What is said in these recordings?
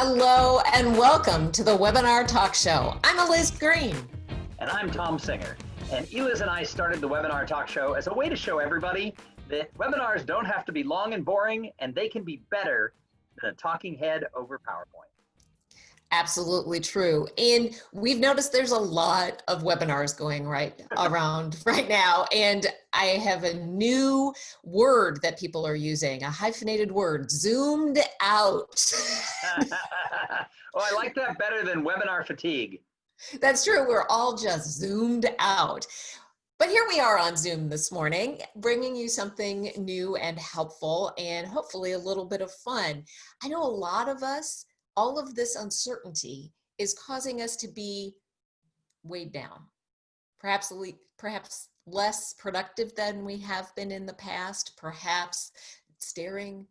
Hello and welcome to the Webinar Talk Show. I'm Liz Green. And I'm Tom Singer. And Eliz and I started the Webinar Talk Show as a way to show everybody that webinars don't have to be long and boring, and they can be better than a talking head over PowerPoint. Absolutely true. And we've noticed there's a lot of webinars going around right now. And I have a new word that people are using, a hyphenated word, zoomed out. Oh, I like that better than webinar fatigue. That's true. We're all just zoomed out. But here we are on Zoom this morning, bringing you something new and helpful and hopefully a little bit of fun. I know a lot of us, all of this uncertainty is causing us to be weighed down, perhaps less productive than we have been in the past, perhaps staring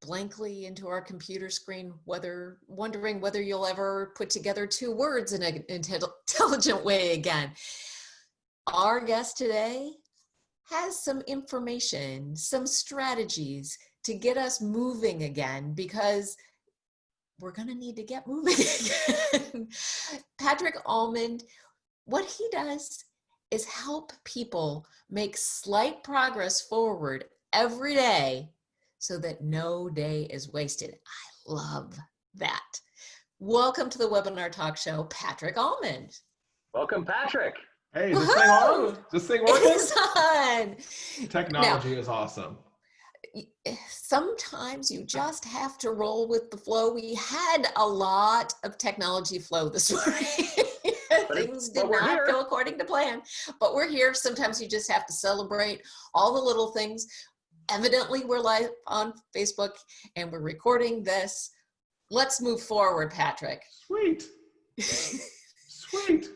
blankly into our computer screen, wondering whether you'll ever put together two words in an intelligent way again. Our guest today has some information, some strategies to get us moving again, because we're going to need to get moving again. Patrick Allmond, what he does is help people make slight progress forward every day so that no day is wasted. I love that. Welcome to the Webinar Talk Show, Patrick Allmond. Welcome, Patrick. Hey, this thing on? This thing working? It's on. Technology is awesome. Sometimes you just have to roll with the flow. We had a lot of technology flow this morning. Things did not go according to plan, but we're here. Sometimes you just have to celebrate all the little things. Evidently, we're live on Facebook and we're recording this. Let's move forward, Patrick. Sweet. Sweet.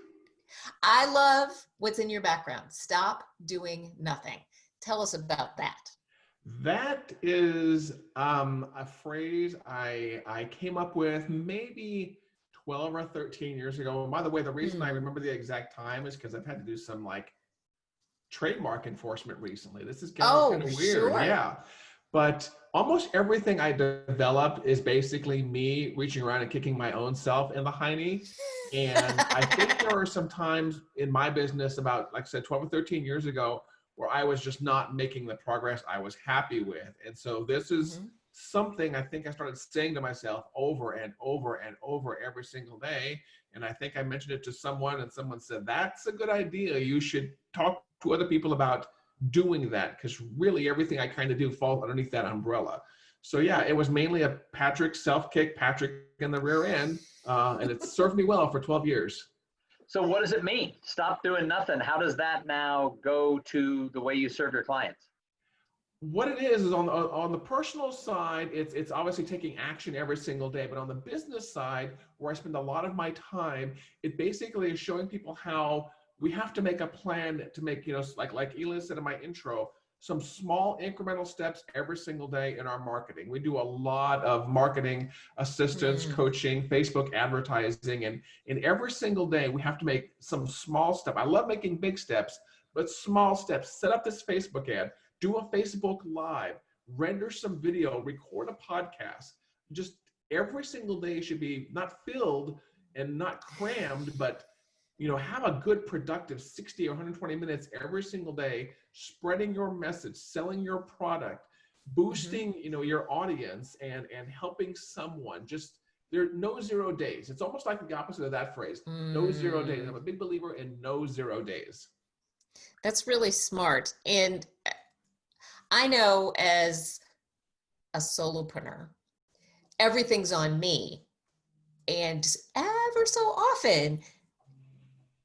I love what's in your background. Stop doing nothing. Tell us about that. That is a phrase I came up with maybe 12 or 13 years ago. And by the way, the reason I remember the exact time is because I've had to do some trademark enforcement recently. This is kind of weird. Sure. Yeah. But almost everything I develop is basically me reaching around and kicking my own self in the hiney. And I think there were some times in my business about, like I said, 12 or 13 years ago, where I was just not making the progress I was happy with. And so this is something I think I started saying to myself over and over and over every single day. And I think I mentioned it to someone, and someone said, that's a good idea. You should talk to other people about doing that, because really everything I kind of do falls underneath that umbrella. So yeah, it was mainly a Patrick self-kick, Patrick in the rear end, and it served me well for 12 years. So what does it mean? Stop doing nothing. How does that now go to the way you serve your clients? What it is on the personal side, it's obviously taking action every single day. But on the business side, where I spend a lot of my time, it basically is showing people how we have to make a plan to make, like Eliz said in my intro, some small incremental steps every single day in our marketing. We do a lot of marketing assistance, coaching, Facebook advertising, and in every single day, we have to make some small step. I love making big steps, but small steps. Set up this Facebook ad, do a Facebook Live, render some video, record a podcast. Just every single day should be not filled and not crammed, but have a good productive 60 or 120 minutes every single day, spreading your message, selling your product, boosting, your audience and helping someone. Just there are no 0 days. It's almost like the opposite of that phrase. No 0 days. I'm a big believer in no 0 days. That's really smart. And I know as a solopreneur, everything's on me. And ever so often,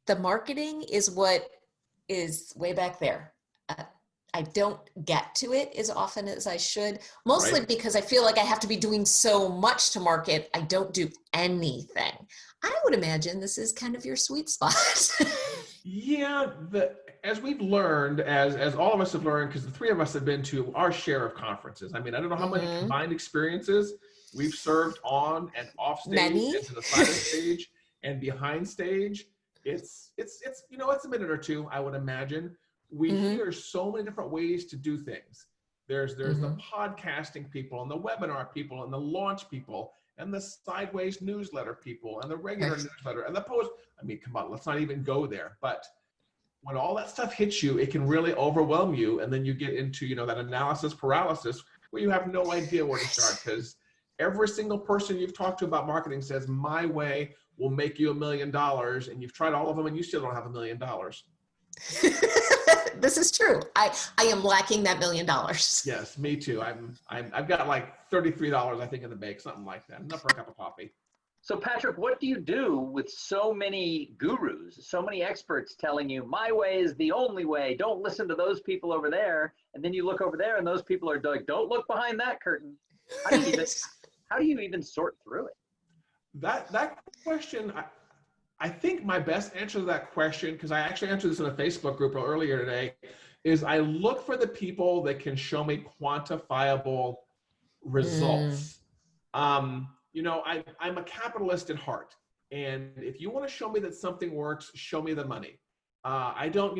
the marketing is what is way back there. I don't get to it as often as I should, mostly because I feel like I have to be doing so much to market. I don't do anything. I would imagine this is kind of your sweet spot. Yeah, as we've learned, as all of us have learned, because the three of us have been to our share of conferences. I mean, I don't know how many combined experiences we've served on and off stage, and to the side of stage and behind stage. It's a minute or two, I would imagine. We hear so many different ways to do things. There's the podcasting people and the webinar people and the launch people and the sideways newsletter people and the regular newsletter and the post. I mean, come on, let's not even go there. But when all that stuff hits you, it can really overwhelm you. And then you get into, you know, that analysis paralysis where you have no idea where to start, because every single person you've talked to about marketing says, my way will make you $1 million. And you've tried all of them and you still don't have $1 million. This is true. I am lacking that $1 million. Yes, me too. I've got like $33, I think, in the bank, something like that. Enough for a cup of coffee. So Patrick, what do you do with so many gurus, so many experts telling you my way is the only way, don't listen to those people over there, and then you look over there and those people are like, don't look behind that curtain? How do you even sort through it? That question, I think my best answer to that question, because I actually answered this in a Facebook group earlier today, is I look for the people that can show me quantifiable results. You know, I'm a capitalist at heart. And if you want to show me that something works, show me the money. I don't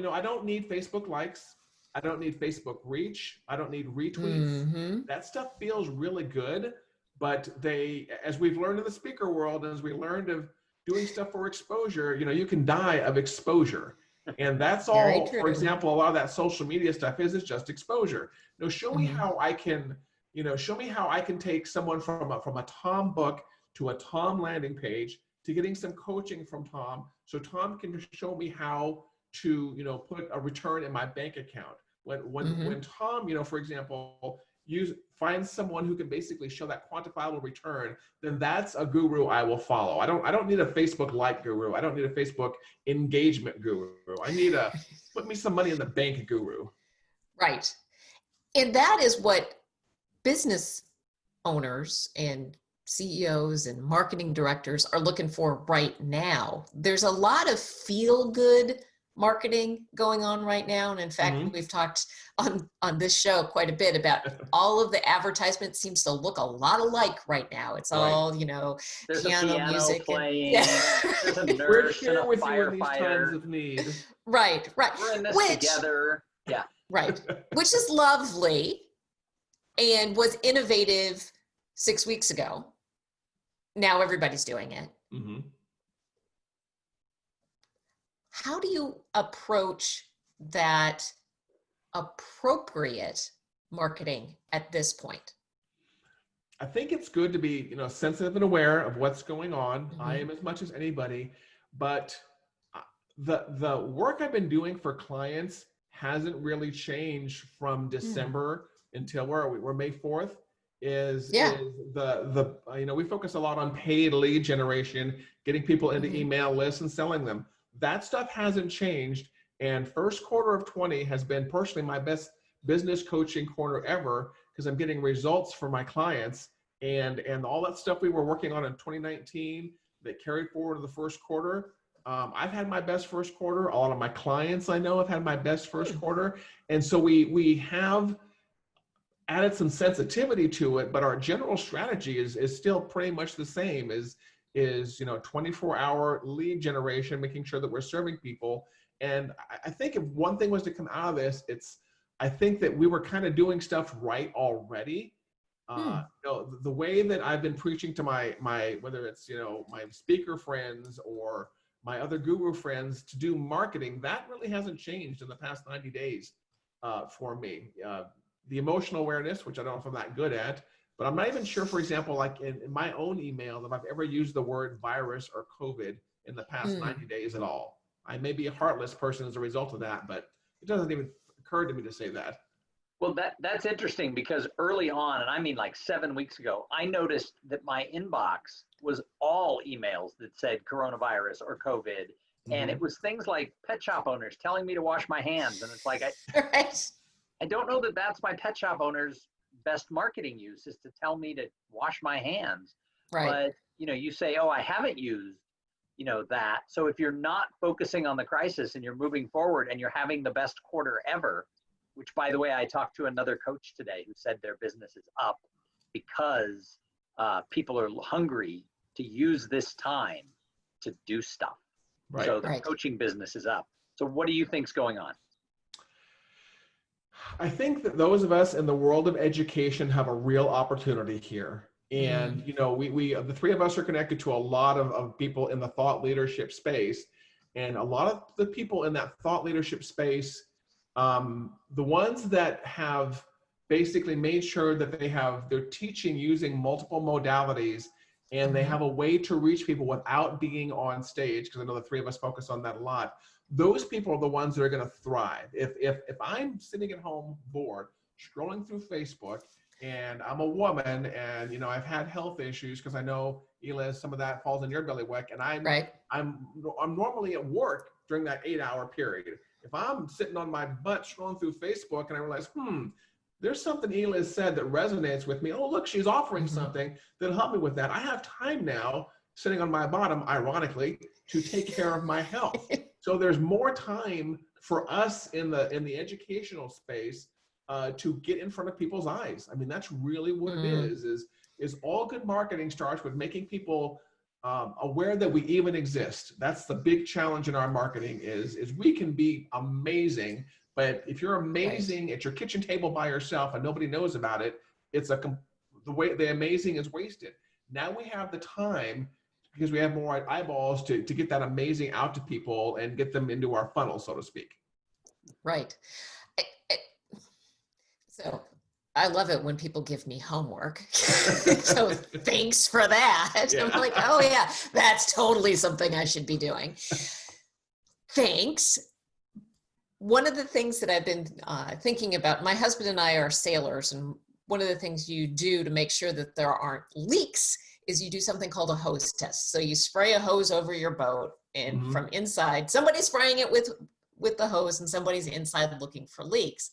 need Facebook likes. I don't need Facebook reach. I don't need retweets. That stuff feels really good. But as we've learned in the speaker world, as we learned of doing stuff for exposure, you know, you can die of exposure. And that's all, for example, a lot of that social media stuff is just exposure. No, show me how I can, you know, show me how I can take someone from a Tom book to a Tom landing page to getting some coaching from Tom, so Tom can show me how to, you know, put a return in my bank account. When Tom, you know, for example, find someone who can basically show that quantifiable return, then that's a guru I will follow. I don't need a Facebook like guru. I don't need a Facebook engagement guru. I need a put me some money in the bank guru. Right. And that is what business owners and CEOs and marketing directors are looking for right now. There's a lot of feel-good marketing going on right now. And in fact, we've talked on this show quite a bit about all of the advertisements seems to look a lot alike right now. It's all, you know, there's piano a piano music playing, there's a nurse and a firefighter. Of need. Right. We're in this together. Yeah. Right. Which is lovely and was innovative 6 weeks ago. Now everybody's doing it. How do you approach that appropriate marketing at this point? I think it's good to be, you know, sensitive and aware of what's going on. I am as much as anybody, but the work I've been doing for clients hasn't really changed from December until we're May 4th. Is the you know, we focus a lot on paid lead generation, getting people into email lists and selling them. That stuff hasn't changed. And first quarter of 20 has been personally my best business coaching quarter ever, because I'm getting results for my clients, and all that stuff we were working on in 2019 that carried forward to the first quarter. I've had my best first quarter. A lot of my clients I know have had my best first quarter. And so we have added some sensitivity to it, but our general strategy is still pretty much the same. Is you know, 24-hour lead generation, making sure that we're serving people. And I think if one thing was to come out of this, I think that we were kind of doing stuff right already. You know, the way that I've been preaching to my whether it's, you know, my speaker friends or my other guru friends to do marketing, that really hasn't changed in the past 90 days for me. The emotional awareness, which I don't know if I'm that good at, but I'm not even sure, for example, like in my own email, that I've ever used the word virus or COVID in the past 90 days at all. I may be a heartless person as a result of that, but it doesn't even occur to me to say that. Well, that's interesting, because early on, and I mean like 7 weeks ago, I noticed that my inbox was all emails that said coronavirus or COVID. And it was things like pet shop owners telling me to wash my hands. And it's like, I don't know that that's my pet shop owner's best marketing use, is to tell me to wash my hands. But, you know, you say, oh, I haven't used, you know, that. So if you're not focusing on the crisis and you're moving forward and you're having the best quarter ever, which, by the way, I talked to another coach today who said their business is up because people are hungry to use this time to do stuff. So the coaching business is up. So what do you think's going on? I think that those of us in the world of education have a real opportunity here. And, you know, we the three of us are connected to a lot of people in the thought leadership space. And a lot of the people in that thought leadership space, the ones that have basically made sure that they're teaching using multiple modalities, and they have a way to reach people without being on stage, because I know the three of us focus on that a lot. Those people are the ones that are going to thrive. If I'm sitting at home bored, scrolling through Facebook, and I'm a woman, and, you know, I've had health issues, because I know, Eliz, some of that falls in your bailiwick, and I'm normally at work during that 8-hour period. If I'm sitting on my butt scrolling through Facebook and I realize, there's something Eliz said that resonates with me. Oh, look, she's offering something that'll help me with that. I have time now, sitting on my bottom, ironically, to take care of my health. So there's more time for us in the educational space to get in front of people's eyes. I mean, that's really what it is all good marketing starts with making people aware that we even exist. That's the big challenge in our marketing is we can be amazing, but if you're amazing at your kitchen table by yourself and nobody knows about it, the amazing is wasted. Now we have the time, because we have more eyeballs to get that amazing out to people and get them into our funnel, so to speak. Right. So I love it when people give me homework. So thanks for that. Yeah. I'm like, oh yeah, that's totally something I should be doing. Thanks. One of the things that I've been thinking about, my husband and I are sailors, and one of the things you do to make sure that there aren't leaks is you do something called a hose test. So you spray a hose over your boat, and from inside, somebody's spraying it with the hose and somebody's inside looking for leaks.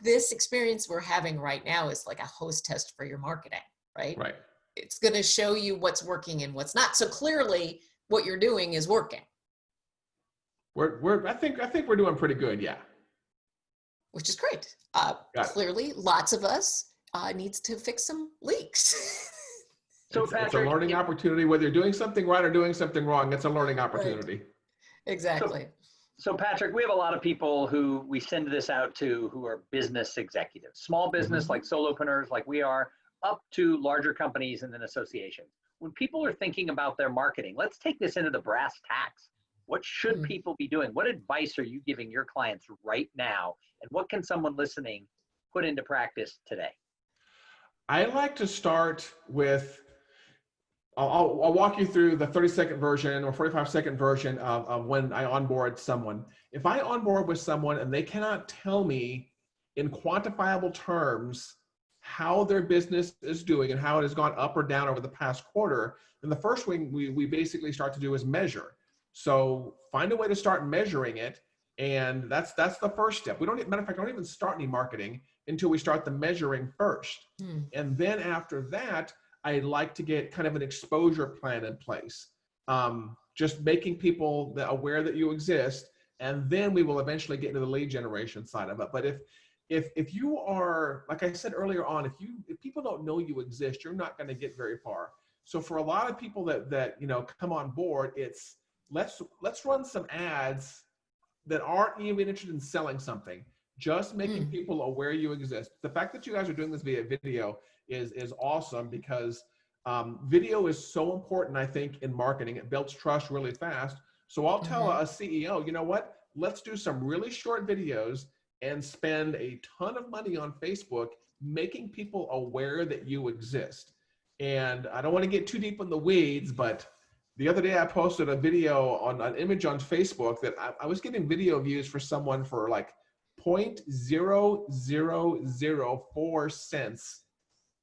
This experience we're having right now is like a hose test for your marketing, right? Right. It's going to show you what's working and what's not. So clearly what you're doing is working. I think we're doing pretty good. Yeah. Which is great. Clearly lots of us needs to fix some leaks. So it's Patrick, a learning opportunity, whether you're doing something right or doing something wrong. It's a learning opportunity. Right. Exactly. So Patrick, we have a lot of people who we send this out to who are business executives, small business like solopreneurs like we are, up to larger companies and then associations. When people are thinking about their marketing, let's take this into the brass tacks. What should people be doing? What advice are you giving your clients right now? And what can someone listening put into practice today? I like to start with, I'll walk you through the 30-second version or 45-second version of when I onboard someone. If I onboard with someone and they cannot tell me in quantifiable terms how their business is doing and how it has gone up or down over the past quarter, then the first thing we basically start to do is measure. So find a way to start measuring it. And that's the first step. Matter of fact, I don't even start any marketing until we start the measuring first. And then after that, I'd like to get kind of an exposure plan in place. Just making people aware that you exist, and then we will eventually get into the lead generation side of it. But if you are, like I said earlier on, if people don't know you exist, you're not going to get very far. So for a lot of people that you know come on board, it's let's run some ads that aren't even interested in selling something, just making people aware you exist. The fact that you guys are doing this via video is awesome, because video is so important, I think, in marketing. It builds trust really fast. So I'll tell a CEO, you know what, let's do some really short videos and spend a ton of money on Facebook making people aware that you exist. And I don't want to get too deep in the weeds, but the other day I posted a video on an image on Facebook that I was getting video views for someone for like 0.0004 cents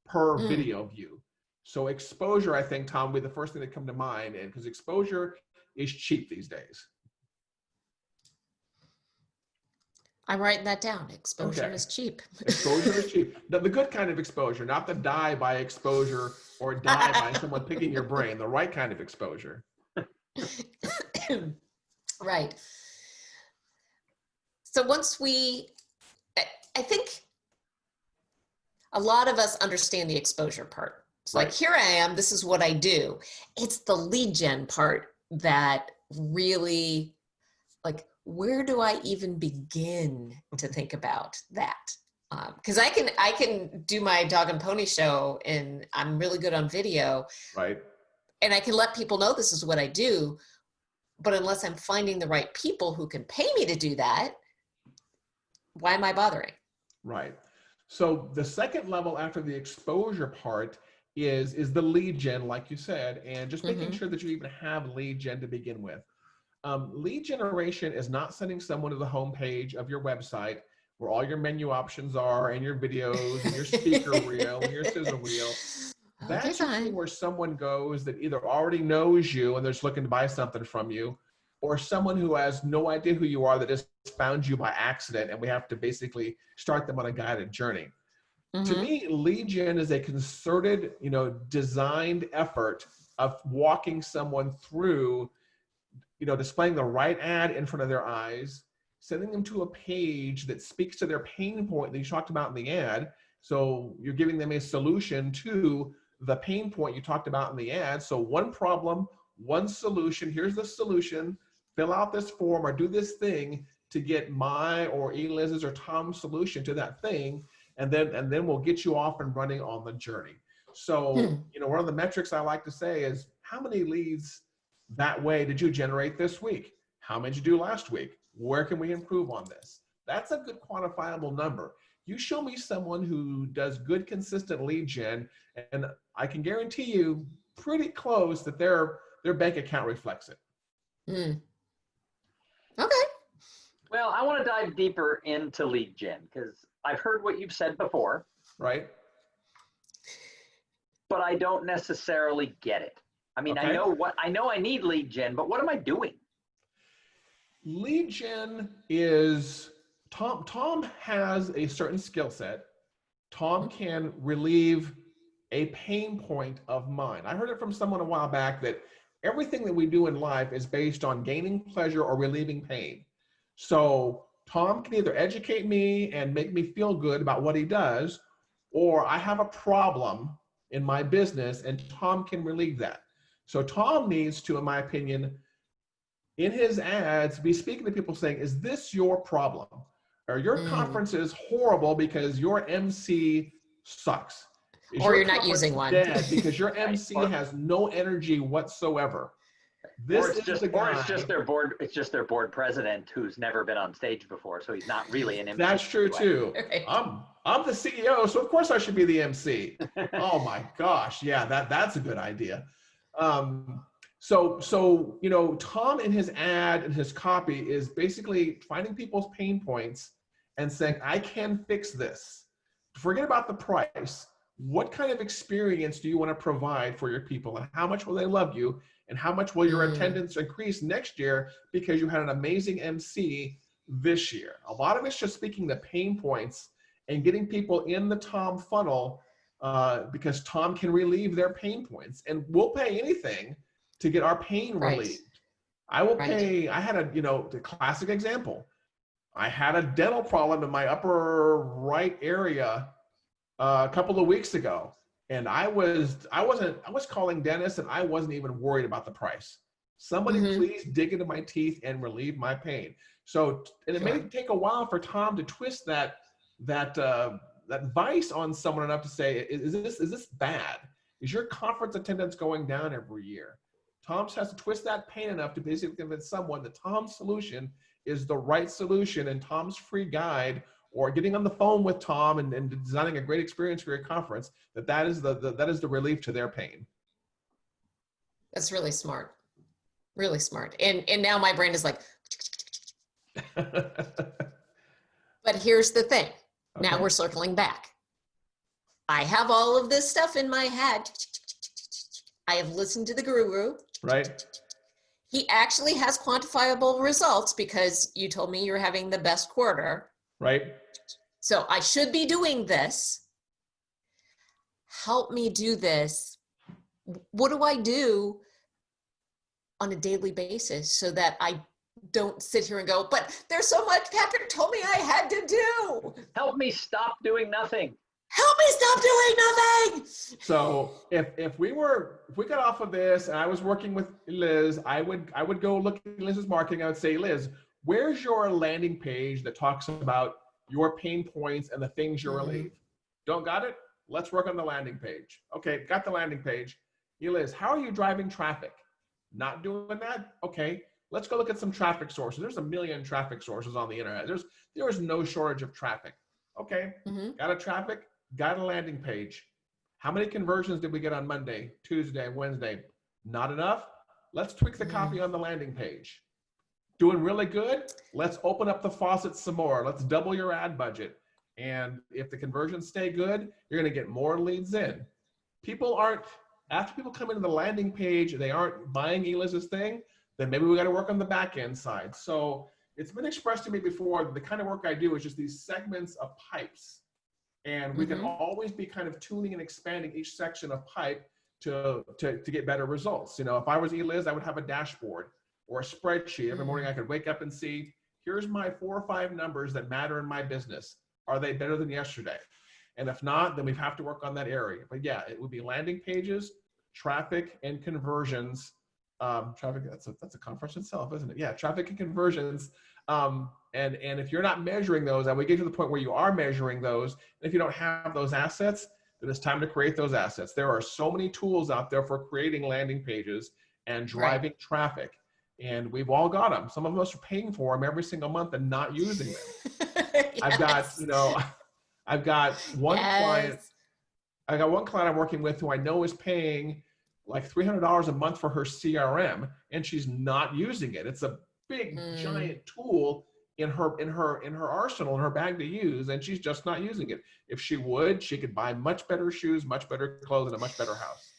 per video view. So exposure, I think, Tom, will be the first thing that come to mind, and because exposure is cheap these days. I'm writing that down. Exposure is cheap. Exposure is cheap. The good kind of exposure, not the die by exposure or die by someone picking your brain, the right kind of exposure. Right. So I think a lot of us understand the exposure part. It's like, here I am, this is what I do. It's the lead gen part that really, like, where do I even begin to think about that? Because I can do my dog and pony show, and I'm really good on video, Right. and I can let people know this is what I do. But unless I'm finding the right people who can pay me to do that, why am I bothering? Right. So the second level after the exposure part is the lead gen, like you said, and just making Mm-hmm. sure that you even have lead gen to begin with. Lead generation is not sending someone to the homepage of your website where all your menu options are and your videos and your speaker reel and your sizzle reel. Okay, That's usually fine. where someone goes that either already knows you and they're just looking to buy something from you, or someone who has no idea who you are that just found you by accident, and we have to basically start them on a guided journey. To Mm-hmm. me, lead gen is a concerted, designed effort of walking someone through, displaying the right ad in front of their eyes, sending them to a page that speaks to their pain point that you talked about in the ad. So you're giving them a solution to the pain point you talked about in the ad. So one problem, one solution. Here's the solution. Fill out this form or do this thing to get my or Eliz's or Tom's solution to that thing, and then we'll get you off and running on the journey. So, one of the metrics I like to say is how many leads that way did you generate this week? How many did you do last week? Where can we improve on this? That's a good quantifiable number. You show me someone who does good, consistent lead gen, and I can guarantee you pretty close that their bank account reflects it. Mm. Okay. Well, I want to dive deeper into lead gen because I've heard what you've said before, Right? but I don't necessarily get it. I mean, Okay. I know I need lead gen, but what am I doing? Lead gen is Tom has a certain skill set. Tom can relieve a pain point of mine. I heard it from someone a while back that everything that we do in life is based on gaining pleasure or relieving pain. So Tom can either educate me and make me feel good about what he does, or I have a problem in my business and Tom can relieve that. So Tom needs to, in my opinion, in his ads, be speaking to people saying, is this your problem? Or your conference is horrible because your MC sucks. Is Or your you're not conference using one. dead because your Right. MC has no energy whatsoever? Or This it's is just the or it's guy. just their board it's just their board president who's never been on stage before, so he's not really an MC That's true anyway. too. Right. I'm the CEO, so of course I should be the MC. Oh my gosh, yeah, that's a good idea. So Tom in his ad and his copy is basically finding people's pain points and saying, I can fix this. Forget about the price. What kind of experience do you want to provide for your people, and how much will they love you, and how much will your attendance increase next year because you had an amazing MC this year? A lot of it's just speaking the pain points and getting people in the Tom funnel, because Tom can relieve their pain points, and we'll pay anything to get our pain Right. relieved. I will Right. pay. I had the classic example. I had a dental problem in my upper right area a couple of weeks ago, and I was calling dentists, and I wasn't even worried about the price. Somebody please dig into my teeth and relieve my pain. So, and it may take a while for Tom to twist that vice on someone enough to say, is this bad? Is your conference attendance going down every year? Tom has to twist that pain enough to basically convince someone that Tom's solution is the right solution, and Tom's free guide, or getting on the phone with Tom and designing a great experience for your conference, that is the relief to their pain. That's really smart. Really smart. And now my brain is like, but here's the thing. Now Okay. we're circling back. I have all of this stuff in my head. I have listened to the guru. Right. He actually has quantifiable results because you told me you're having the best quarter. Right. So I should be doing this. Help me do this. What do I do on a daily basis so that I don't sit here and go, but there's so much Patrick told me I had to do. Help me stop doing nothing. Help me stop doing nothing. So if we got off of this and I was working with Liz, I would go look at Liz's marketing. I would say, Liz, where's your landing page that talks about your pain points and the things you Mm-hmm. relieve. Don't got it? Let's work on the landing page. Okay, got the landing page. Eliz, how are you driving traffic? Not doing that? Okay, let's go look at some traffic sources. There's a million traffic sources on the internet. There is no shortage of traffic. Okay, Mm-hmm. got a traffic, got a landing page. How many conversions did we get on Monday, Tuesday, Wednesday? Not enough? Let's tweak the copy on the landing page. Doing really good? Let's open up the faucet some more. Let's double your ad budget. And if the conversions stay good, you're going to get more leads in. After people come into the landing page, they aren't buying Eliz's thing, then maybe we got to work on the back end side. So it's been expressed to me before that the kind of work I do is just these segments of pipes. And we can always be kind of tuning and expanding each section of pipe to get better results. You know, if I was Eliz, I would have a dashboard or a spreadsheet. Every morning I could wake up and see, here's my 4 or 5 numbers that matter in my business. Are they better than yesterday? And if not, then we have to work on that area. But yeah, it would be landing pages, traffic, and conversions. Traffic, that's a conference itself, isn't it? Yeah, traffic and conversions. And if you're not measuring those, and we get to the point where you are measuring those, and if you don't have those assets, then it's time to create those assets. There are so many tools out there for creating landing pages and driving traffic. And we've all got them. Some of us are paying for them every single month and not using them. Yes. I've got one client. I got one client I'm working with who I know is paying like $300 a month for her CRM, and she's not using it. It's a big, giant tool in her arsenal, in her bag to use, and she's just not using it. If she would, she could buy much better shoes, much better clothes, and a much better house.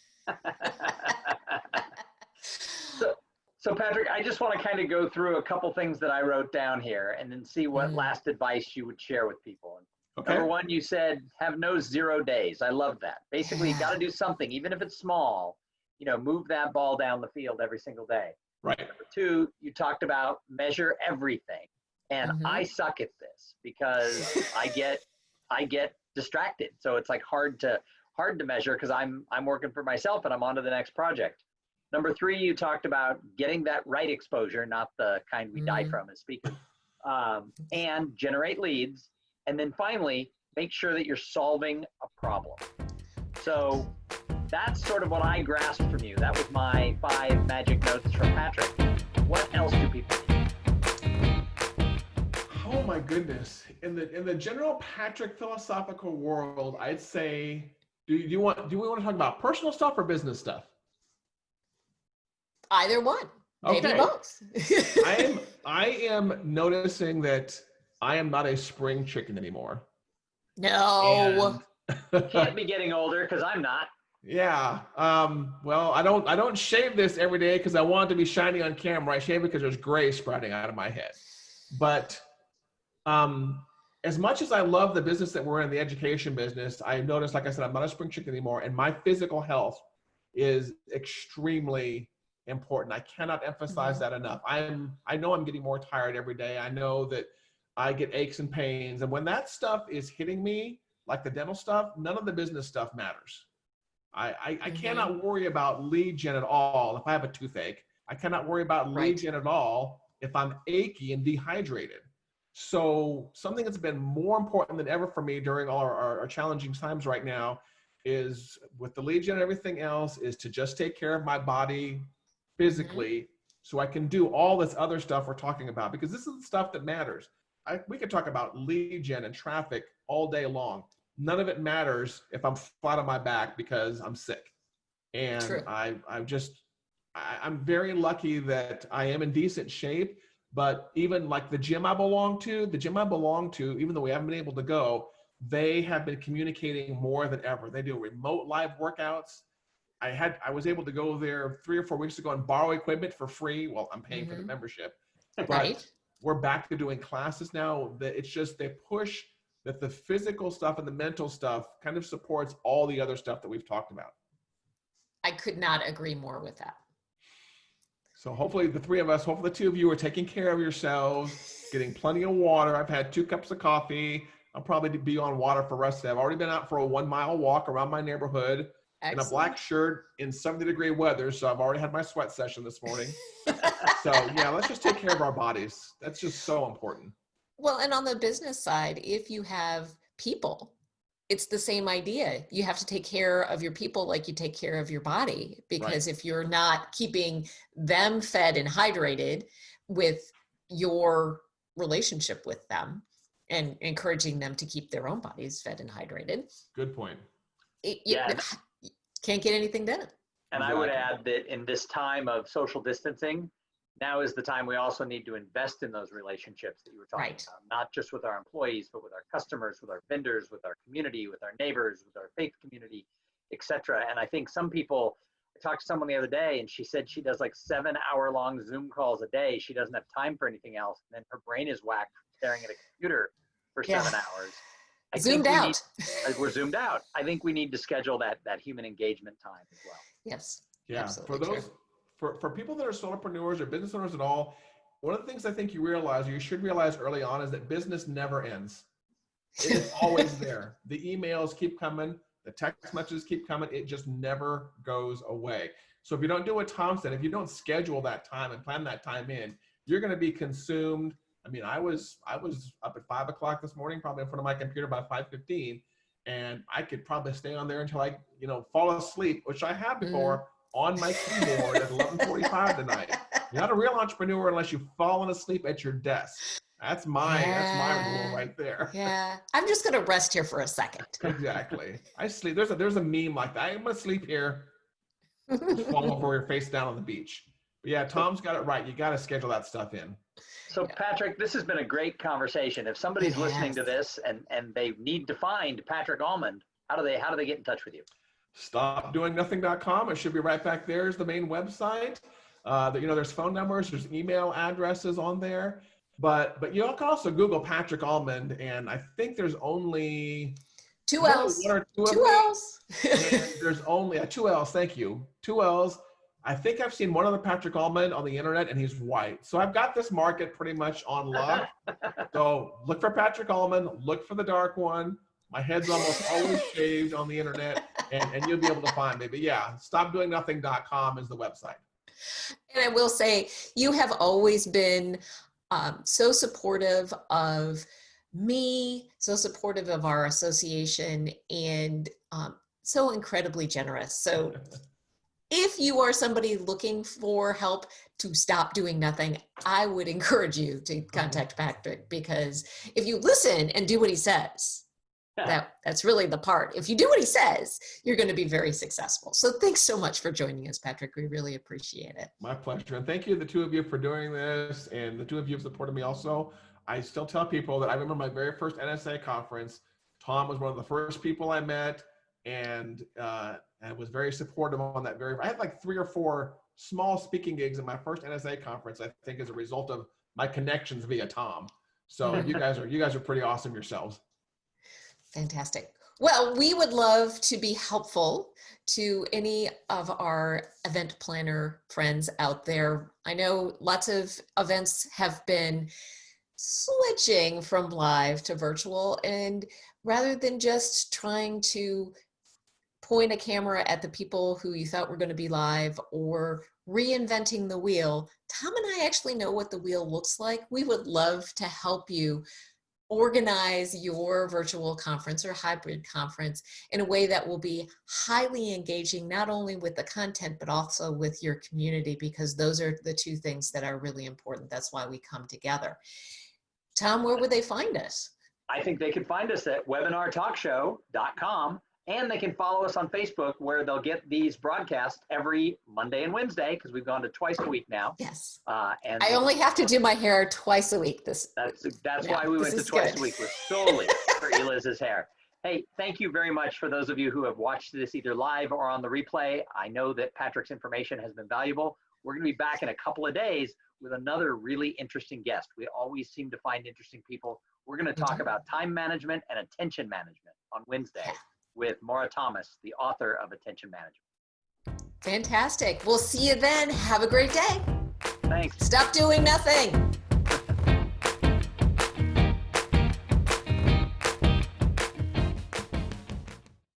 So Patrick, I just want to kind of go through a couple things that I wrote down here and then see what last advice you would share with people. Okay. Number one, you said have no 0 days. I love that. Basically, you got to do something, even if it's small, you know, move that ball down the field every single day. Right. Number two, you talked about measure everything. And I suck at this because I get distracted. So it's like hard to measure because I'm working for myself and I'm on to the next project. Number three, you talked about getting that right exposure, not the kind we die from as speakers, and generate leads. And then finally, make sure that you're solving a problem. So that's sort of what I grasped from you. That was my 5 magic notes from Patrick. What else do people need? Oh my goodness. In the general Patrick philosophical world, I'd say, do we want to talk about personal stuff or business stuff? Either one. Maybe Okay. both. I am noticing that I am not a spring chicken anymore. No. Can't be getting older because I'm not. Yeah. Well, I don't shave this every day because I want it to be shiny on camera. I shave it because there's gray sprouting out of my head. But as much as I love the business that we're in, the education business, I noticed, like I said, I'm not a spring chicken anymore, and my physical health is extremely important. I cannot emphasize that enough. I know I'm getting more tired every day. I know that I get aches and pains, and when that stuff is hitting me, like the dental stuff, none of the business stuff matters. I cannot worry about lead gen at all if I have a toothache. I cannot worry about lead gen at all if I'm achy and dehydrated. So something that's been more important than ever for me during all our challenging times right now is, with the lead gen and everything else, is to just take care of my body physically so I can do all this other stuff we're talking about, because this is the stuff that matters. We could talk about lead gen and traffic all day long. None of it matters if I'm flat on my back because I'm sick. And True. I'm very lucky that I am in decent shape, but even like the gym I belong to, even though we haven't been able to go, they have been communicating more than ever. They do remote live workouts. I was able to go there 3 or 4 weeks ago and borrow equipment for free. Well, I'm paying for the membership, but we're back to doing classes now. That it's just, they push that the physical stuff and the mental stuff kind of supports all the other stuff that we've talked about. I could not agree more with that. So hopefully the 3 of us, hopefully the 2 of you are taking care of yourselves, getting plenty of water. I've had 2 cups of coffee. I'll probably be on water for the rest of the day. I've already been out for a 1-mile walk around my neighborhood. Excellent. In a black shirt in 70-degree weather. So I've already had my sweat session this morning. So yeah, let's just take care of our bodies. That's just so important. Well, and on the business side, if you have people, it's the same idea. You have to take care of your people like you take care of your body, Right. because if you're not keeping them fed and hydrated with your relationship with them and encouraging them to keep their own bodies fed and hydrated, Good point. you Yeah. can't get anything done. And I would Exactly. add that in this time of social distancing, now is the time we also need to invest in those relationships that you were talking Right. about, not just with our employees, but with our customers, with our vendors, with our community, with our neighbors, with our faith community, etc. And I think some people, I talked to someone the other day and she said she does like 7-hour-long Zoom calls a day. She doesn't have time for anything else. And then her brain is whacked from staring at a computer for Yeah. 7 hours. I think Zoomed we need, out. we're zoomed out. I think we need to schedule that human engagement time as well. Yes. Yeah. Absolutely For true. those, for people that are solopreneurs or business owners at all, one of the things I think you realize, or you should realize early on, is that business never ends. It is always there. The emails keep coming, the text messages keep coming. It just never goes away. So if you don't do what Tom said, if you don't schedule that time and plan that time in, you're going to be consumed. I mean, I was up at 5 o'clock this morning, probably in front of my computer by 5:15, and I could probably stay on there until I, fall asleep, which I have before, on my keyboard at 11:45 tonight. You're not a real entrepreneur unless you've fallen asleep at your desk. That's my rule right there. Yeah. I'm just going to rest here for a second. Exactly. I sleep. There's a meme like that. I'm gonna sleep here, just fall over your face down on the beach. But yeah, Tom's got it right. You got to schedule that stuff in. So Patrick, this has been a great conversation. If somebody's listening to this and they need to find Patrick Allmond, how do they get in touch with you? Stopdoingnothing.com. It should be right back there is the main website. There's phone numbers, there's email addresses on there. But you can also Google Patrick Allmond, and I think there's only Two L's. one or two of Two me. L's. And there's only two L's. Thank you. Two L's. I think I've seen one other Patrick Allmond on the internet, and he's white. So I've got this market pretty much on lock. So look for Patrick Allmond. Look for the dark one. My head's almost always shaved on the internet, and you'll be able to find me. But yeah, stopdoingnothing.com is the website. And I will say, you have always been so supportive of me, so supportive of our association, and so incredibly generous. So if you are somebody looking for help to stop doing nothing, I would encourage you to contact Patrick, because if you listen and do what he says, that's really the part. If you do what he says, you're going to be very successful. So thanks so much for joining us, Patrick. We really appreciate it. My pleasure. And thank you, the two of you, for doing this. And the two of you have supported me also. I still tell people that I remember my very first NSA conference. Tom was one of the first people I met, and was very supportive on that. I had like 3 or 4 small speaking gigs at my first NSA conference, I think, as a result of my connections via Tom. So you guys are pretty awesome yourselves. Fantastic. Well, we would love to be helpful to any of our event planner friends out there. I know lots of events have been switching from live to virtual, and rather than just trying to point a camera at the people who you thought were going to be live or reinventing the wheel, Tom and I actually know what the wheel looks like. We would love to help you organize your virtual conference or hybrid conference in a way that will be highly engaging, not only with the content, but also with your community, because those are the two things that are really important. That's why we come together. Tom, where would they find us? I think they can find us at webinartalkshow.com, and they can follow us on Facebook, where they'll get these broadcasts every Monday and Wednesday, because we've gone to twice a week now. Yes. And I only have to do my hair twice a week. That's why we went to twice a week, was solely for Eliz's hair. Hey, thank you very much for those of you who have watched this either live or on the replay. I know that Patrick's information has been valuable. We're going to be back in a couple of days with another really interesting guest. We always seem to find interesting people. We're going to talk about time management and attention management on Wednesday with Maura Thomas, the author of Attention Management. Fantastic. We'll see you then. Have a great day. Thanks. Stop doing nothing.